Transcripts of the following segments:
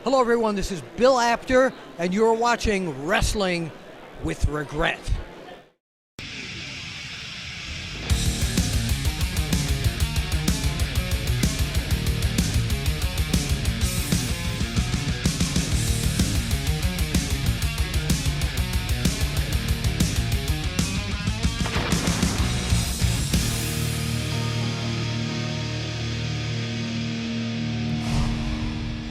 Hello everyone, this is Bill Apter, and you're watching Wrestling with Regret.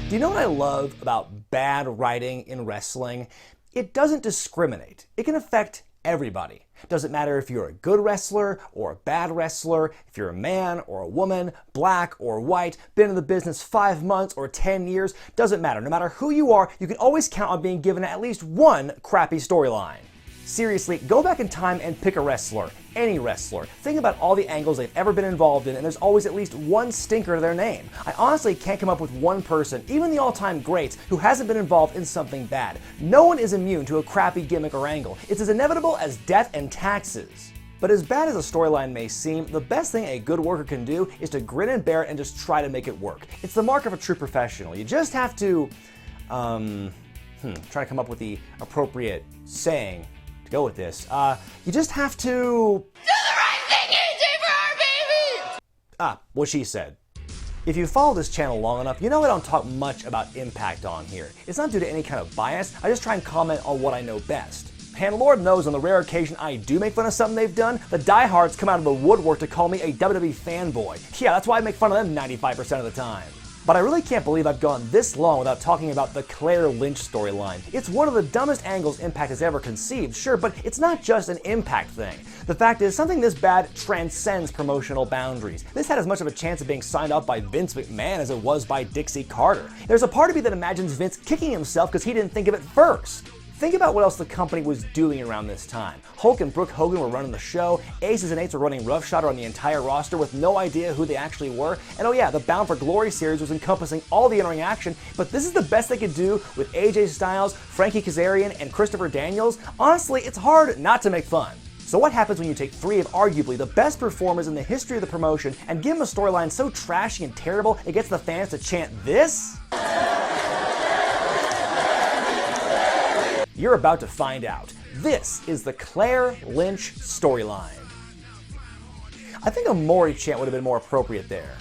Do you know what I love about bad writing in wrestling? It doesn't discriminate. It can affect everybody. Doesn't matter if you're a good wrestler or a bad wrestler, if you're a man or a woman, black or white, been in the business 5 months or 10 years, doesn't matter. No matter who you are, you can always count on being given at least one crappy storyline. Seriously, go back in time and pick a wrestler, any wrestler. Think about all the angles they've ever been involved in, and there's always at least one stinker to their name. I honestly can't come up with one person, even the all-time greats, who hasn't been involved in something bad. No one is immune to a crappy gimmick or angle. It's as inevitable as death and taxes. But as bad as a storyline may seem, the best thing a good worker can do is to grin and bear it and just try to make it work. It's the mark of a true professional. You just have to, try to come up with the appropriate saying to go with this. You just have to do the right thing, AJ, for our baby! What she said. If you follow this channel long enough, you know I don't talk much about Impact on here. It's not due to any kind of bias, I just try and comment on what I know best. And Lord knows on the rare occasion I do make fun of something they've done, the diehards come out of the woodwork to call me a WWE fanboy. Yeah, that's why I make fun of them 95% of the time. But I really can't believe I've gone this long without talking about the Claire Lynch storyline. It's one of the dumbest angles Impact has ever conceived, sure, but it's not just an Impact thing. The fact is, something this bad transcends promotional boundaries. This had as much of a chance of being signed off by Vince McMahon as it was by Dixie Carter. There's a part of me that imagines Vince kicking himself because he didn't think of it first. Think about what else the company was doing around this time. Hulk and Brooke Hogan were running the show, Aces and Eights were running roughshod on the entire roster with no idea who they actually were, and oh yeah, the Bound for Glory series was encompassing all the in-ring action, but this is the best they could do with AJ Styles, Frankie Kazarian, and Christopher Daniels. Honestly, it's hard not to make fun. So what happens when you take three of arguably the best performers in the history of the promotion and give them a storyline so trashy and terrible it gets the fans to chant this? You're about to find out. This is the Claire Lynch storyline. I think a Maury chant would have been more appropriate there.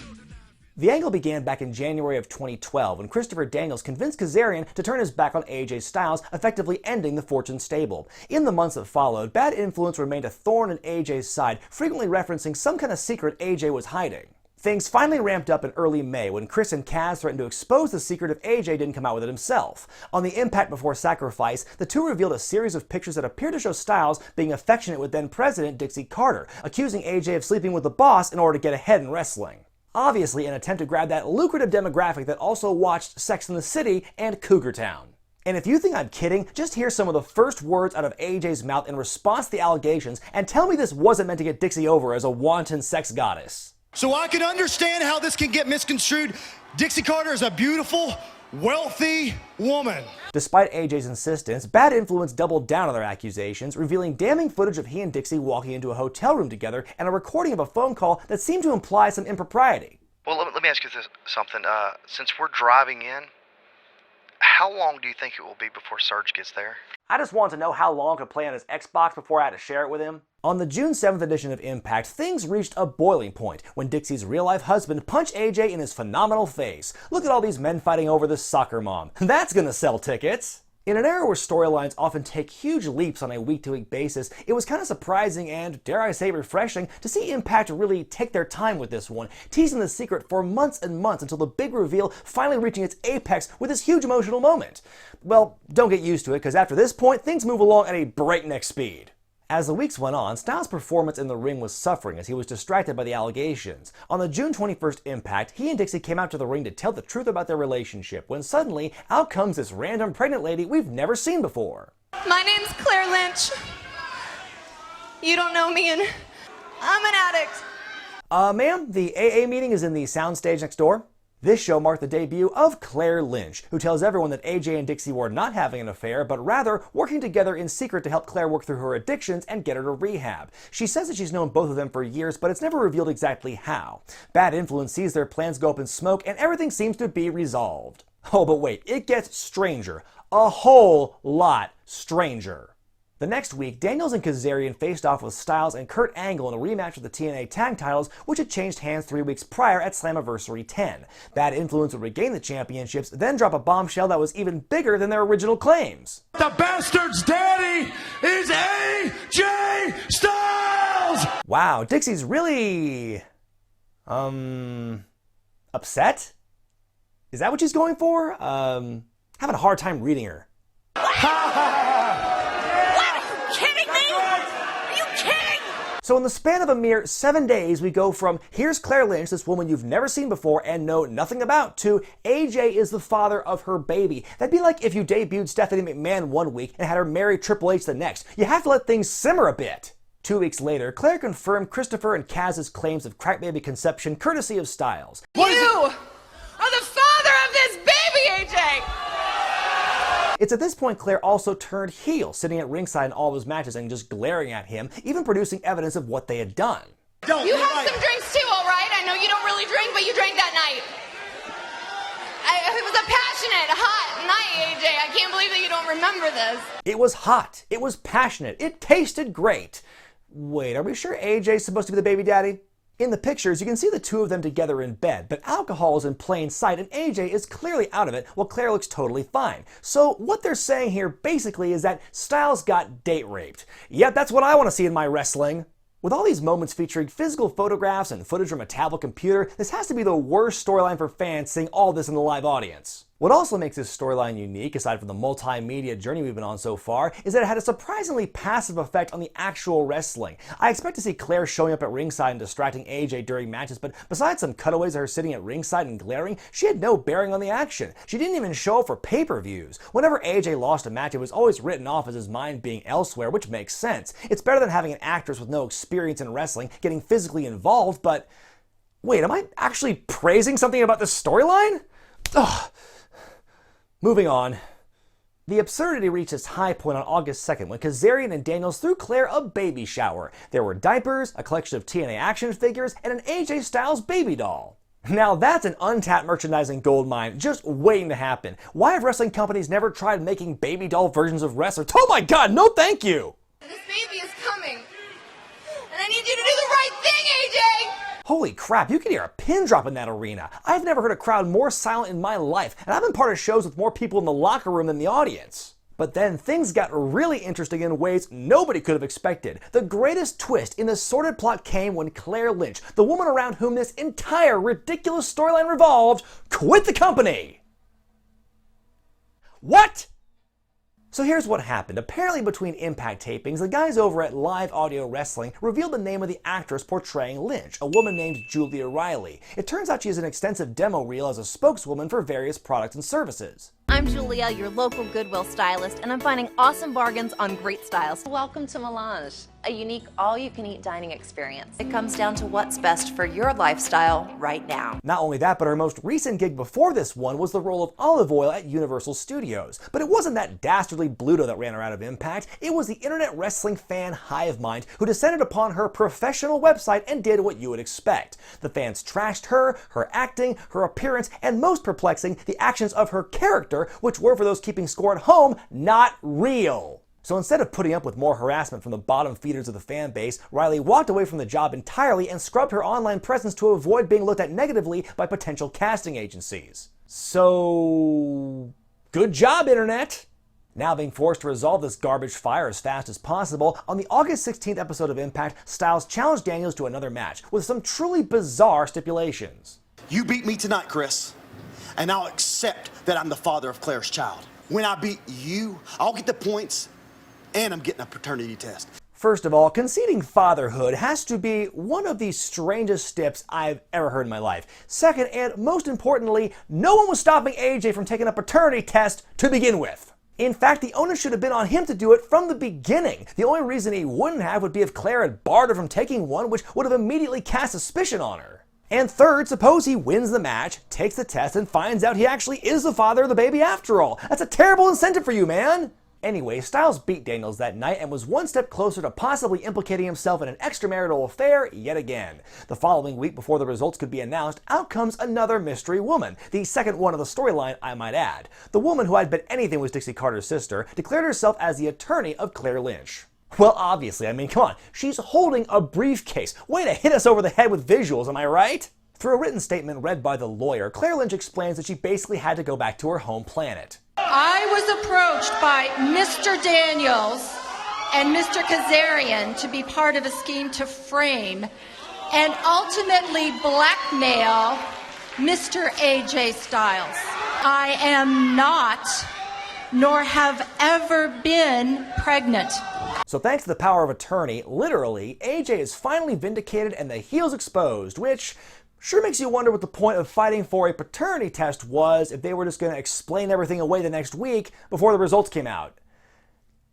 The angle began back in January of 2012 when Christopher Daniels convinced Kazarian to turn his back on AJ Styles, effectively ending the Fortune stable. In the months that followed, bad influence remained a thorn in AJ's side, frequently referencing some kind of secret AJ was hiding. Things finally ramped up in early May when Chris and Kaz threatened to expose the secret if AJ didn't come out with it himself. On the Impact Before Sacrifice, the two revealed a series of pictures that appeared to show Styles being affectionate with then-President Dixie Carter, accusing AJ of sleeping with the boss in order to get ahead in wrestling. Obviously an attempt to grab that lucrative demographic that also watched Sex and the City and Cougar Town. And if you think I'm kidding, just hear some of the first words out of AJ's mouth in response to the allegations and tell me this wasn't meant to get Dixie over as a wanton sex goddess. So I can understand how this can get misconstrued. Dixie Carter is a beautiful, wealthy woman. Despite AJ's insistence, Bad Influence doubled down on their accusations, revealing damning footage of he and Dixie walking into a hotel room together and a recording of a phone call that seemed to imply some impropriety. Well, let me ask you something. Since we're driving in, how long do you think it will be before Serge gets there? I just wanted to know how long I could play on his Xbox before I had to share it with him. On the June 7th edition of Impact, things reached a boiling point when Dixie's real-life husband punched AJ in his phenomenal face. Look at all these men fighting over this soccer mom. That's gonna sell tickets! In an era where storylines often take huge leaps on a week-to-week basis, it was kind of surprising and, dare I say, refreshing to see Impact really take their time with this one, teasing the secret for months and months until the big reveal finally reaching its apex with this huge emotional moment. Well, don't get used to it, because after this point, things move along at a breakneck speed. As the weeks went on, Styles' performance in the ring was suffering as he was distracted by the allegations. On the June 21st Impact, he and Dixie came out to the ring to tell the truth about their relationship, when suddenly, out comes this random pregnant lady we've never seen before. My name's Claire Lynch. You don't know me and I'm an addict. Ma'am, the AA meeting is in the soundstage next door. This show marked the debut of Claire Lynch, who tells everyone that AJ and Dixie were not having an affair, but rather working together in secret to help Claire work through her addictions and get her to rehab. She says that she's known both of them for years, but it's never revealed exactly how. Bad Influence sees their plans go up in smoke, and everything seems to be resolved. Oh, but wait, it gets stranger. A whole lot stranger. The next week, Daniels and Kazarian faced off with Styles and Kurt Angle in a rematch for the TNA tag titles, which had changed hands 3 weeks prior at Slammiversary 10. Bad Influence would regain the championships, then drop a bombshell that was even bigger than their original claims. The bastard's daddy is AJ Styles! Wow, Dixie's really... upset? Is that what she's going for? Having a hard time reading her. So in the span of a mere 7 days, we go from here's Claire Lynch, this woman you've never seen before and know nothing about, to AJ is the father of her baby. That'd be like if you debuted Stephanie McMahon 1 week and had her marry Triple H the next. You have to let things simmer a bit. 2 weeks later, Claire confirmed Christopher and Kaz's claims of crackbaby conception courtesy of Styles. You are the father of this baby, AJ! It's at this point Claire also turned heel, sitting at ringside in all of his matches and just glaring at him, even producing evidence of what they had done. You had some drinks too, all right? I know you don't really drink, but you drank that night. It was a passionate, hot night, AJ. I can't believe that you don't remember this. It was hot. It was passionate. It tasted great. Wait, are we sure AJ's supposed to be the baby daddy? In the pictures, you can see the two of them together in bed, but alcohol is in plain sight and AJ is clearly out of it while Claire looks totally fine. So what they're saying here basically is that Styles got date raped. Yep, that's what I want to see in my wrestling. With all these moments featuring physical photographs and footage from a tablet computer, this has to be the worst storyline for fans seeing all this in the live audience. What also makes this storyline unique, aside from the multimedia journey we've been on so far, is that it had a surprisingly passive effect on the actual wrestling. I expect to see Claire showing up at ringside and distracting AJ during matches, but besides some cutaways of her sitting at ringside and glaring, she had no bearing on the action. She didn't even show up for pay-per-views. Whenever AJ lost a match, it was always written off as his mind being elsewhere, which makes sense. It's better than having an actress with no experience in wrestling getting physically involved, but... Wait, am I actually praising something about this storyline? Ugh. Moving on. The absurdity reached its high point on August 2nd when Kazarian and Daniels threw Claire a baby shower. There were diapers, a collection of TNA action figures, and an AJ Styles baby doll. Now that's an untapped merchandising goldmine just waiting to happen. Why have wrestling companies never tried making baby doll versions of wrestlers? Oh my god, no thank you! This baby is coming. And I need you to do the right thing, AJ! Holy crap, you can hear a pin drop in that arena. I've never heard a crowd more silent in my life, and I've been part of shows with more people in the locker room than the audience. But then things got really interesting in ways nobody could have expected. The greatest twist in the sordid plot came when Claire Lynch, the woman around whom this entire ridiculous storyline revolved, quit the company. What? So here's what happened. Apparently between Impact tapings, the guys over at Live Audio Wrestling revealed the name of the actress portraying Lynch, a woman named Julia Riley. It turns out she has an extensive demo reel as a spokeswoman for various products and services. I'm Julia, your local Goodwill stylist, and I'm finding awesome bargains on great styles. Welcome to Melange, a unique all-you-can-eat dining experience. It comes down to what's best for your lifestyle right now. Not only that, but her most recent gig before this one was the role of Olive Oil at Universal Studios. But it wasn't that dastardly Bluto that ran her out of Impact. It was the internet wrestling fan hive mind who descended upon her professional website and did what you would expect. The fans trashed her, her acting, her appearance, and most perplexing, the actions of her character, which were, for those keeping score at home, not real. So instead of putting up with more harassment from the bottom feeders of the fan base, Riley walked away from the job entirely and scrubbed her online presence to avoid being looked at negatively by potential casting agencies. So, good job, internet! Now being forced to resolve this garbage fire as fast as possible, on the August 16th episode of Impact, Styles challenged Daniels to another match with some truly bizarre stipulations. You beat me tonight, Chris, and I'll accept that I'm the father of Claire's child. When I beat you, I'll get the points, and I'm getting a paternity test. First of all, conceding fatherhood has to be one of the strangest steps I've ever heard in my life. Second, and most importantly, no one was stopping AJ from taking a paternity test to begin with. In fact, the onus should have been on him to do it from the beginning. The only reason he wouldn't have would be if Claire had barred her from taking one, which would have immediately cast suspicion on her. And third, suppose he wins the match, takes the test, and finds out he actually is the father of the baby after all. That's a terrible incentive for you, man! Anyway, Styles beat Daniels that night and was one step closer to possibly implicating himself in an extramarital affair yet again. The following week, before the results could be announced, out comes another mystery woman, the second one of the storyline, I might add. The woman who I'd bet anything was Dixie Carter's sister declared herself as the attorney of Claire Lynch. Well, obviously, I mean, come on, she's holding a briefcase. Way to hit us over the head with visuals, am I right? Through a written statement read by the lawyer, Claire Lynch explains that she basically had to go back to her home planet. I was approached by Mr. Daniels and Mr. Kazarian to be part of a scheme to frame and ultimately blackmail Mr. AJ Styles. I am not, nor have ever been, pregnant. So thanks to the power of attorney, literally, AJ is finally vindicated and the heel's exposed, which sure makes you wonder what the point of fighting for a paternity test was if they were just going to explain everything away the next week before the results came out.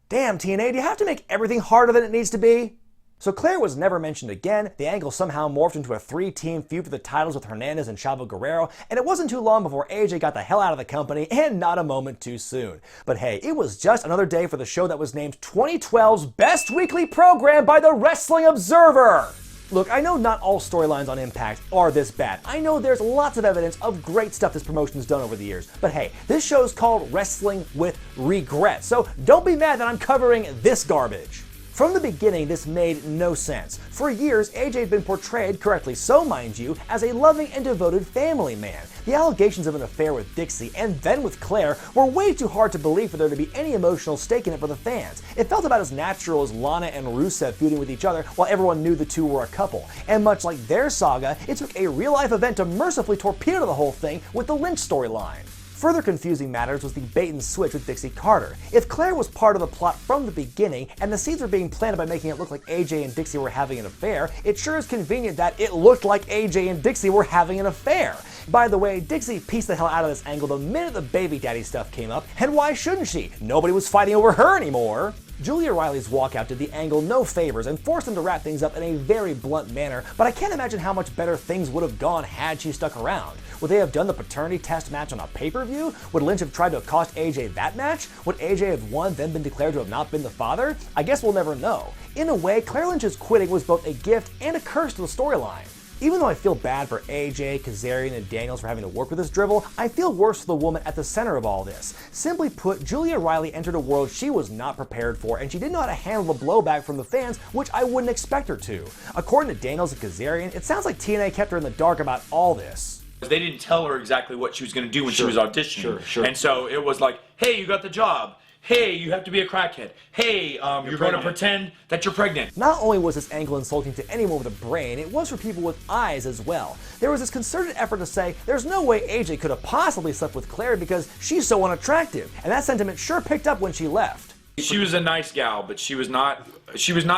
Damn, TNA, do you have to make everything harder than it needs to be? So Claire was never mentioned again, the angle somehow morphed into a 3-team feud for the titles with Hernandez and Chavo Guerrero, and it wasn't too long before AJ got the hell out of the company, and not a moment too soon. But hey, it was just another day for the show that was named 2012's Best Weekly Program by the Wrestling Observer! Look, I know not all storylines on Impact are this bad. I know there's lots of evidence of great stuff this promotion's done over the years. But hey, this show's called Wrestling with Regret, so don't be mad that I'm covering this garbage. From the beginning, this made no sense. For years, AJ had been portrayed, correctly so mind you, as a loving and devoted family man. The allegations of an affair with Dixie and then with Claire were way too hard to believe for there to be any emotional stake in it for the fans. It felt about as natural as Lana and Rusev feuding with each other while everyone knew the two were a couple. And much like their saga, it took a real-life event to mercifully torpedo the whole thing with the Lynch storyline. Further confusing matters was the bait and switch with Dixie Carter. If Claire was part of the plot from the beginning, and the seeds were being planted by making it look like AJ and Dixie were having an affair, it sure is convenient that it looked like AJ and Dixie were having an affair. By the way, Dixie pieced the hell out of this angle the minute the baby daddy stuff came up, and why shouldn't she? Nobody was fighting over her anymore. Julia Riley's walkout did the angle no favors and forced them to wrap things up in a very blunt manner, but I can't imagine how much better things would have gone had she stuck around. Would they have done the paternity test match on a pay-per-view? Would Lynch have tried to accost AJ that match? Would AJ have won, then been declared to have not been the father? I guess we'll never know. In a way, Claire Lynch's quitting was both a gift and a curse to the storyline. Even though I feel bad for AJ, Kazarian, and Daniels for having to work with this drivel, I feel worse for the woman at the center of all this. Simply put, Julia Riley entered a world she was not prepared for, and she didn't know how to handle the blowback from the fans, which I wouldn't expect her to. According to Daniels and Kazarian, it sounds like TNA kept her in the dark about all this. They didn't tell her exactly what she was going to do when she was auditioning. And so it was like, hey, you got the job. Hey, you have to be a crackhead. Hey, you're going to pretend that you're pregnant. Not only was this angle insulting to anyone with a brain, it was for people with eyes as well. There was this concerted effort to say, there's no way AJ could have possibly slept with Claire because she's so unattractive. And that sentiment sure picked up when she left. She was a nice gal, but she was not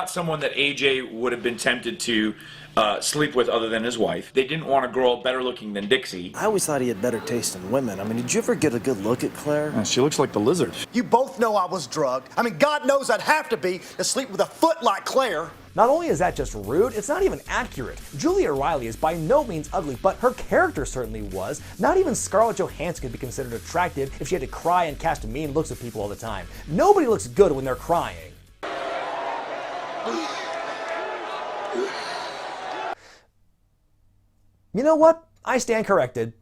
someone that AJ would have been tempted to sleep with other than his wife. They didn't want a girl better looking than Dixie. I always thought he had better taste in women. I mean, did you ever get a good look at Claire? She looks like the lizard. You both know I was drugged. I mean, God knows I'd have to be to sleep with a foot like Claire. Not only is that just rude, it's not even accurate. Julia Riley is by no means ugly, but her character certainly was. Not even Scarlett Johansson could be considered attractive if she had to cry and cast mean looks at people all the time. Nobody looks good when they're crying. You know what? I stand corrected.